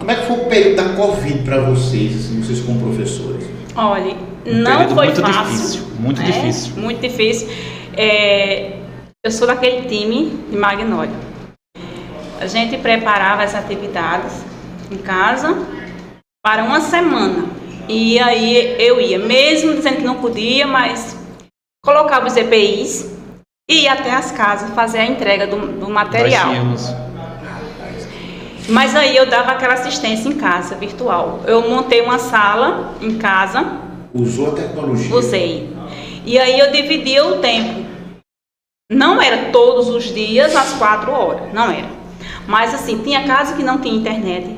Como é que foi o período da Covid para vocês, assim, vocês como professores? Olha, não foi muito fácil. Difícil, muito difícil. Muito difícil. Eu sou daquele time de Magnólia. A gente preparava as atividades em casa para uma semana. E aí eu ia, mesmo dizendo que não podia, mas colocava os EPIs e ia até as casas fazer a entrega do material. Mas aí eu dava aquela assistência em casa, virtual. Eu montei uma sala em casa. Usou a tecnologia? Usei. E aí eu dividia o tempo. Não era todos os dias às 4 horas, não era. Mas assim, tinha casa que não tinha internet.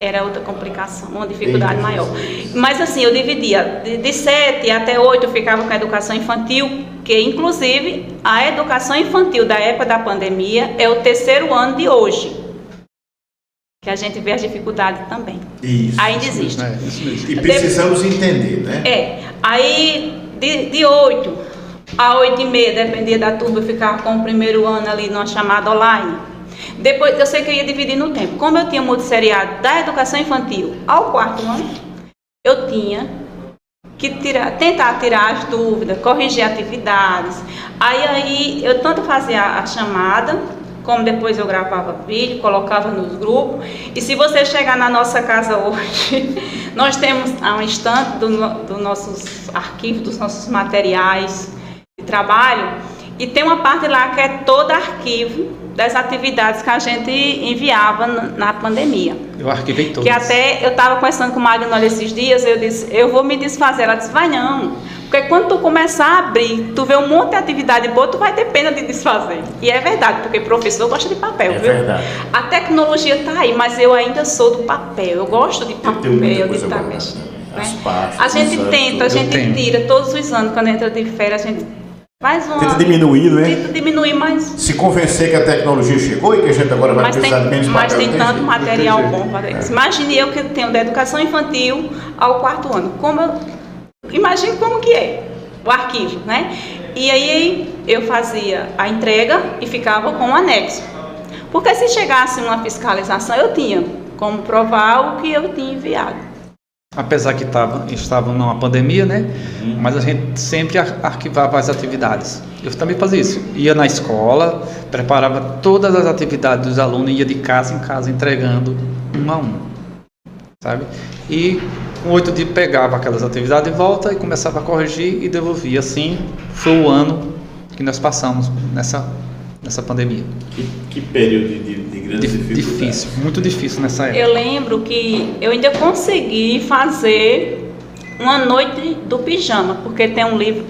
Era outra complicação, uma dificuldade maior. Mas assim, eu dividia. De 7 até 8 eu ficava com a educação infantil, que inclusive a educação infantil da época da pandemia é o 3º ano de hoje. Que a gente vê as dificuldades também. Isso. Ainda existe. Isso mesmo. E precisamos entender, né? Aí de 8 a 8h30, dependia da turma, eu ficava com o 1º ano ali numa chamada online. Depois, eu sei que eu ia dividir no tempo. Como eu tinha multisseriado da educação infantil ao 4º ano, eu tinha que tentar tirar as dúvidas, corrigir atividades. Aí eu tanto fazia a chamada, como depois eu gravava vídeo, colocava nos grupos. E se você chegar na nossa casa hoje, nós temos um estante dos nossos arquivos, dos nossos materiais de trabalho, e tem uma parte lá que é todo arquivo das atividades que a gente enviava na pandemia. Eu arquivei todas. Que até eu estava conversando com o Magnólia esses dias, eu disse, eu vou me desfazer. Ela disse, vai não, porque quando tu começar a abrir, tu vê um monte de atividade boa, tu vai ter pena de desfazer. E é verdade, porque professor gosta de papel, viu? Verdade. A tecnologia está aí, mas eu ainda sou do papel, eu gosto de papel, de estar mexendo. A gente tenta, a gente tira todos os anos, quando entra de férias, a gente faz uma... Tenta diminuir, né? Tenta diminuir, mas... Se convencer que a tecnologia chegou e que a gente agora vai precisar de menos papel. Mas tem tanto material bom para isso. Imagine eu que tenho da educação infantil ao 4º ano. Imagine como que é o arquivo, né? E aí eu fazia a entrega e ficava com o anexo. Porque se chegasse uma fiscalização, eu tinha como provar o que eu tinha enviado. Apesar que estava numa pandemia, né? Mas a gente sempre arquivava as atividades. Eu também fazia isso. Ia na escola, preparava todas as atividades dos alunos, ia de casa em casa entregando um a um, sabe? E com 8 dias pegava aquelas atividades de volta e começava a corrigir e devolvia. Assim foi o ano que nós passamos nessa pandemia. Que período de grande dificuldade. Difícil, muito difícil nessa época. Eu lembro que eu ainda consegui fazer uma noite do pijama, porque tem um livro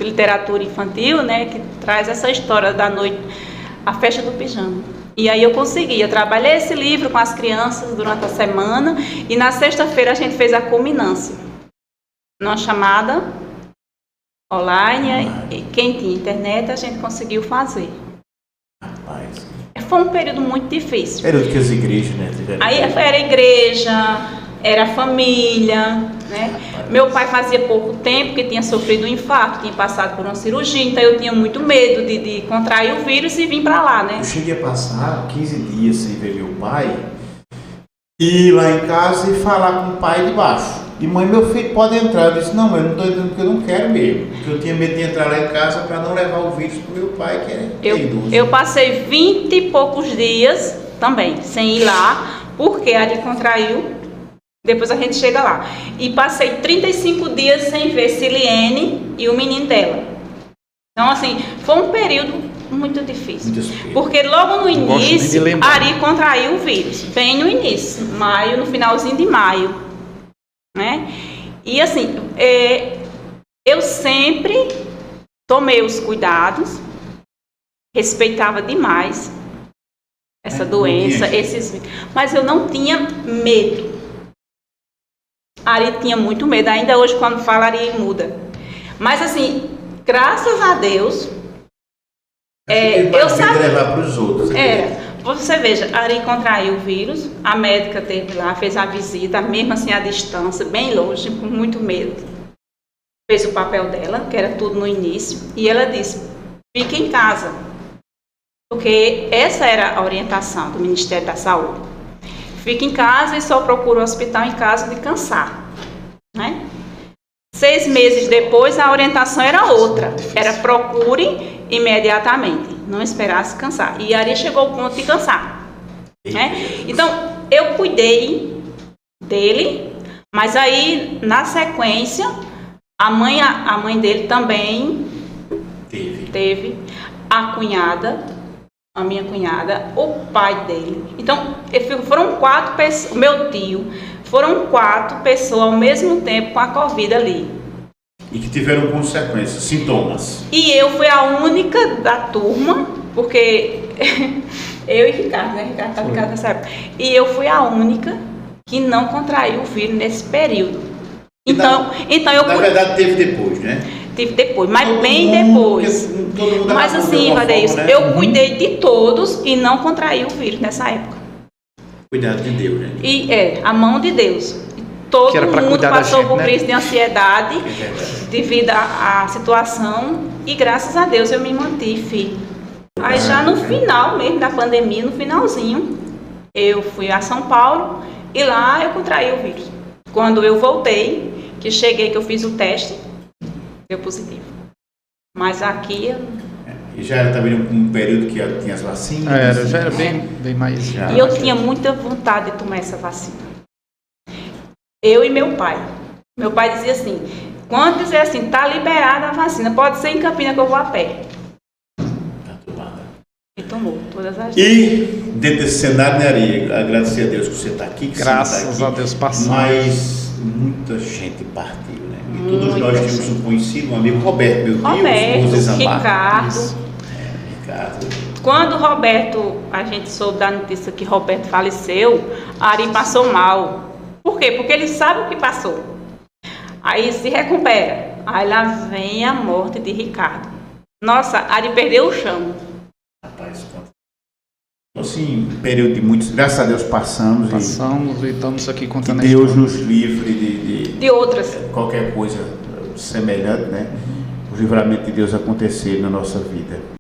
de literatura infantil, né, que traz essa história da noite, a festa do pijama. E aí eu trabalhei esse livro com as crianças durante a semana e na sexta-feira a gente fez a culminância, numa chamada online, e quem tinha internet a gente conseguiu fazer. Rapaz. Foi um período muito difícil. Período que as igrejas, né? Aí era a igreja, era a família, né? Meu pai fazia pouco tempo que tinha sofrido um infarto, tinha passado por uma cirurgia, então eu tinha muito medo de contrair o vírus e vir para lá, né? Eu cheguei a passar 15 dias sem ver meu pai e ir lá em casa e falar com o pai de baixo. E mãe, meu filho pode entrar. Eu disse, não, eu não estou entrando porque eu não quero mesmo. Porque eu tinha medo de entrar lá em casa para não levar o vírus para o meu pai, que é idoso. Eu passei 20 e poucos dias também, sem ir lá, porque ali contraiu. Depois a gente chega lá. E passei 35 dias sem ver Siliene e o menino dela. Então, assim, foi um período muito difícil. Porque logo no início, Ari contraiu o vírus. Bem no início, no finalzinho de maio. Né? E assim, eu sempre tomei os cuidados, respeitava demais essa doença, mas eu não tinha medo. Ari tinha muito medo, ainda hoje quando fala Ari muda. Mas assim, graças a Deus, eu sabia levar para os outros. Você veja, Ari contraiu o vírus, a médica esteve lá, fez a visita, mesmo assim à distância, bem longe, com muito medo. Fez o papel dela, que era tudo no início, e ela disse, fique em casa, porque essa era a orientação do Ministério da Saúde. fica em casa e só procura o hospital em caso de cansar, né? 6 meses depois, a orientação era outra. Era procure imediatamente, não esperasse cansar. E Ari chegou ao ponto de cansar, né? Então, eu cuidei dele, mas aí, na sequência, a mãe dele também teve a cunhada, a minha cunhada, o pai dele. Então, foram 4 pessoas, meu tio, foram 4 pessoas ao mesmo tempo com a Covid ali. E que tiveram consequências, sintomas. E eu fui a única da turma, porque eu e Ricardo, né? Ricardo estava em casa nessa época. E eu fui a única que não contraiu o vírus nesse período. Então eu... Na verdade, teve depois, né? Tive depois, mas bem depois. Mas assim, Vadeilson, né? Eu cuidei de todos e não contraí o vírus nessa época. Cuidado de Deus, né? E a mão de Deus. Todo mundo passou por crise de ansiedade devido à situação e graças a Deus eu me mantive firme. Aí já no final mesmo da pandemia, no finalzinho, eu fui a São Paulo e lá eu contraí o vírus. Quando eu voltei, que cheguei, que eu fiz o teste, deu positivo. Mas aqui... E já era também um período que tinha as vacinas? Já era bem mais... E eu tinha muita vontade de tomar essa vacina. Eu e meu pai. Meu pai dizia assim, quando dizer assim, tá liberada a vacina, pode ser em Campina que eu vou a pé. Tá tomada. E tomou todas as vezes. E dentro desse cenário, né, Ari, agradecer a Deus que você está aqui. Graças a Deus passamos. Mas muita gente partiu, né? E todos nós temos um conhecido, um amigo, Roberto, meu tio, Ricardo. Ricardo. Quando Roberto, a gente soube da notícia que Roberto faleceu, a Ari passou mal. Por quê? Porque ele sabe o que passou. Aí se recupera. Aí lá vem a morte de Ricardo. Nossa, Ari perdeu o chão. Rapaz, assim, período de muitos, graças a Deus passamos e estamos aqui contando. Que Deus nos livre de outras. Qualquer coisa semelhante, né? O livramento de Deus acontecer na nossa vida.